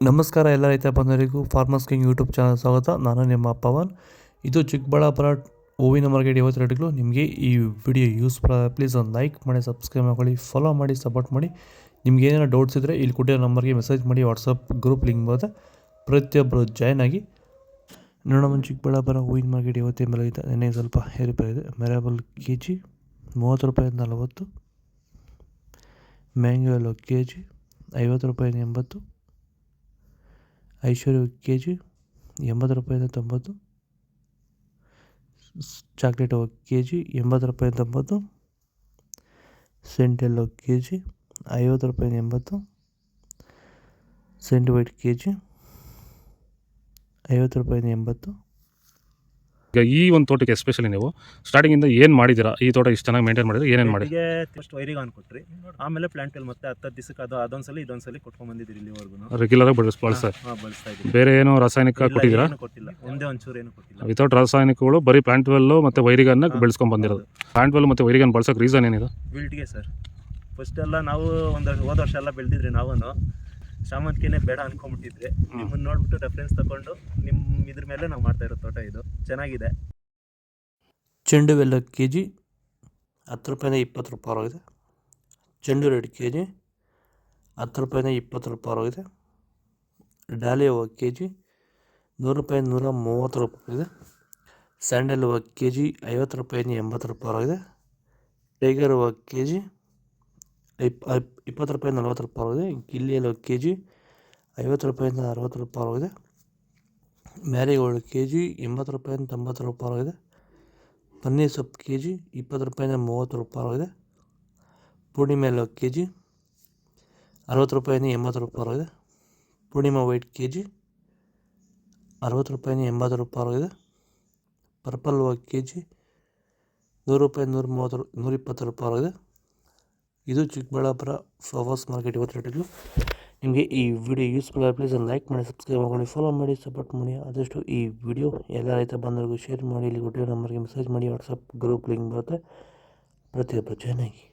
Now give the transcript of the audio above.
ನಮಸ್ಕಾರ ಎಲ್ಲ ರೈತ ಬಂಧುಗಳಿಗೂ ಫಾರ್ಮರ್ಸ್ ಕಿಂಗ್ ಯೂಟ್ಯೂಬ್ ಚಾನಲ್ ಸ್ವಾಗತ. ನಾನು ನಿಮ್ಮ ಪವನ್. ಇದು ಚಿಕ್ಕಬಳ್ಳಾಪುರ ಹೂವಿನ ಮಾರ್ಕೆಟ್ ಇವತ್ತು ರೇಟ್ಗಳು. ನಿಮಗೆ ಈ ವಿಡಿಯೋ ಯೂಸ್ಫುಲ್ ಆದರೆ ಪ್ಲೀಸ್ ಒಂದು ಲೈಕ್ ಮಾಡಿ, ಸಬ್ಸ್ಕ್ರೈಬ್ ಮಾಡ್ಕೊಳ್ಳಿ, ಫಾಲೋ ಮಾಡಿ, ಸಪೋರ್ಟ್ ಮಾಡಿ. ನಿಮ್ಗೆ ಏನಾರು ಡೌಟ್ಸ್ ಇದ್ದರೆ ಇಲ್ಲಿ ಕೊಟ್ಟಿರೋ ನಂಬರ್ಗೆ ಮೆಸೇಜ್ ಮಾಡಿ. ವಾಟ್ಸಪ್ ಗ್ರೂಪ್ ಲಿಂಕ್ ಬರುತ್ತೆ, ಪ್ರತಿಯೊಬ್ಬರು ಜಾಯ್ನ್ ಆಗಿ. ನೋಡೋಣ, ಚಿಕ್ಕಬಳ್ಳಾಪುರ ಹೂವಿನ ಮಾರ್ಕೆಟ್ ಇವತ್ತೇ ಮೇಲೆ ಇದೆ. ನೆನ್ನೆ ಸ್ವಲ್ಪ ಏರುಪೇರು ಇದೆ. ಮೆರಾಬಲ್ ಕೆ ಜಿ 30 ರೂಪಾಯಿಂದ 40, ಮ್ಯಾಂಗೋ ಎಲ್ಲೋ ಕೆ ಜಿ 50 ರೂಪಾಯಿಂದ 80, ಐಶ್ವರ್ಯ ಕೆ ಜಿ 80 ರೂಪಾಯಿಂದ 90, ಚಾಕ್ಲೇಟ್ ಕೆ ಜಿ 80 ರೂಪಾಯಿಂದ 90, ಸೆಂಟ್ ಎಲ್ಲೋ ಕೆ ಜಿ 50 ರೂಪಾಯಿಂದ 80, ಸೆಂಟ್ ವೈಟ್ ಕೆ ಜಿ 50 ರೂಪಾಯಿಂದ 80. ಈಗ ಈ ಒಂದು ತೋಟಕ್ಕೆ ಎಸ್ಪೆಷಲಿ ನೀವು ಸ್ಟಾರ್ಟಿಂಗಿಂದ ಏನು ಮಾಡಿದ್ದೀರಾ? ಈ ತೋಟ ಇಷ್ಟು ಚೆನ್ನಾಗಿ ಮೇಂಟೈನ್ ಮಾಡಿದ್ರೆ ಏನೇನು ಮಾಡಿ? ಫಸ್ಟ್ ವೈರಿಗೆ ಕೊಟ್ರಿ, ಆಮೇಲೆ ಪ್ಲಾಂಟ್ ಮತ್ತೆ 10 ದಿವಸಕ್ಕೆ ಅದೊಂದ್ಸಲಿ ಇದೊಂದ್ಸಲಿ ಕೊಟ್ಕೊಂಡ್ ಬಂದಿದ್ದೀರಿ ಇಲ್ಲಿವರೆಗೂ. ರೆಗ್ಯುಲರ್ ಆಗಿ ಬಳಸ್ತಾ ಇದ್ದೀವಿ. ಬೇರೆ ಏನು ರಾಸಾಯನಿಕ ಕೊಟ್ಟಿದ್ದೀರಾ? ಕೊಟ್ಟಿಲ್ಲ, ಒಂದೇ ಒಂಚೂರು ಏನು ಕೊಟ್ಟಿಲ್ಲ. ವಿತೌಟ್ ರಾಸಾಯನಿಕಗಳು ಬರೀ ಪ್ಲಾಂಟ್ ವೆಲ್ಲು ಮತ್ತು ವೈರಿಗನ್ನ ಬೆಳೆಸ್ಕೊಂಡು ಬಂದಿರೋದು. ಪ್ಲಾಂಟ್ ವೆಲ್ ಮತ್ತು ವೈರಿಗನ್ ಬಳಸೋಕೆ ರೀಸನ್ ಏನಿದೆ? ವಿಲ್ಟ್ಗೆ ಸರ್. ಫಸ್ಟ್ ಎಲ್ಲ ನಾವು ಹೋದ ವರ್ಷ ಎಲ್ಲ ಬೆಳೆದಿದ್ರಿ. ನಾವು ಶಾಮಂತಿಗೆನೇ ಬೇಡ ಅನ್ಕೊಂಡ್ಬಿಟ್ಟಿದ್ರಿ. ನಿಮ್ಮನ್ನು ನೋಡ್ಬಿಟ್ಟು ರೆಫರೆನ್ಸ್ ತಗೊಂಡು ನಿಮ್ಮ ಇದ್ರ ಮೇಲೆ ನಾವು ಮಾಡ್ತಾ ಇರೋ ತೋಟ ಇದು ಚೆನ್ನಾಗಿದೆ. ಚೆಂಡು ಬೆಲ್ಲ ಕೆ ಜಿ 10 ರೂಪಾಯಿಂದ 20 ರೂಪಾಯಿ ಆಗಿದೆ. ಚೆಂಡು ರೆಡ್ ಕೆ ಜಿ 10 ರೂಪಾಯಿಂದ 20 ರೂಪಾಯಿ ಆಗಿದೆ. ಡಾಲಿಯಾ ಹೂವು ಕೆ ಜಿ 100 ರೂಪಾಯಿಂದ 130 ರೂಪಾಯಿ ಇದೆ. ಸ್ಯಾಂಡಲ್ ಹೂವು ಕೆ ಜಿ 50 ರೂಪಾಯಿಂದ 80 ರೂಪಾಯಿ ಆಗಿದೆ. ಟೈಗರ್ ಹೂವು ಕೆ ಜಿ 20 ರೂಪಾಯಿಂದ 40 ರೂಪಾಯಿ ಆಗಿದೆ. ಗಿಲ್ಲಿ ಎಲ್ಲೋ ಕೆ ಜಿ 50 ರೂಪಾಯಿಂದ 60 ರೂಪಾಯಿ ಆಗಿದೆ. ಮ್ಯಾರಿಗೋಲ್ಡ್ ಕೆ ಜಿ 80 ರೂಪಾಯಿಂದ 90 ರೂಪಾಯಿ ಆಗಿದೆ. ಪನ್ನೀರ್ ಸೊಪ್ಪು ಕೆ ಜಿ 20 ರೂಪಾಯಿಂದ 30 ರೂಪಾಯಿ ಆಗಿದೆ. ಪೂರ್ಣಿಮಾ ಎಲ್ಲೋ ಕೆ ಜಿ 60 ರೂಪಾಯಿಂದ 80 ರೂಪಾಯಿ ಆಗಿದೆ. ಪೂರ್ಣಿಮಾ ವೈಟ್ ಕೆ ಜಿ 60 ರೂಪಾಯಿಂದ 80 ರೂಪಾಯಿ ಆಗಿದೆ. ಪರ್ಪಲ್ ಹೂವು ಕೆ ಜಿ 100 ರೂಪಾಯಿಂದ 120 ರೂಪಾಯಿ ಆಗಿದೆ. ಇದು ಚಿಕ್ಕಬಳ್ಳಾಪುರ ಫ್ಲವರ್ಸ್ ಮಾರ್ಕೆಟ್ ಇವತ್ತು ರೇಟ್ಗಳು. ನಿಮಗೆ ಈ ವಿಡಿಯೋ ಯೂಸ್ಫುಲ್ ಆಗಿ ಪ್ಲೀಸ್ ಒಂದು ಲೈಕ್ ಮಾಡಿ, ಸಬ್ಸ್ಕ್ರೈಬ್ ಮಾಡ್ಕೊಳ್ಳಿ, ಫಾಲೋ ಮಾಡಿ, ಸಪೋರ್ಟ್ ಮಾಡಿ. ಆದಷ್ಟು ಈ ವಿಡಿಯೋ ಎಲ್ಲ ರೈತ ಬಂಧುಗಳಿಗೂ ಶೇರ್ ಮಾಡಿ. ಇಲ್ಲಿ ಕೊಟ್ಟಿರೋ ನಂಬರ್ಗೆ ಮೆಸೇಜ್ ಮಾಡಿ. ವಾಟ್ಸಪ್ ಗ್ರೂಪ್ ಲಿಂಕ್ ಬರುತ್ತೆ, ಪ್ರತಿಯೊಬ್ಬರು ಜಾಯ್ನ್ ಆಗಿ.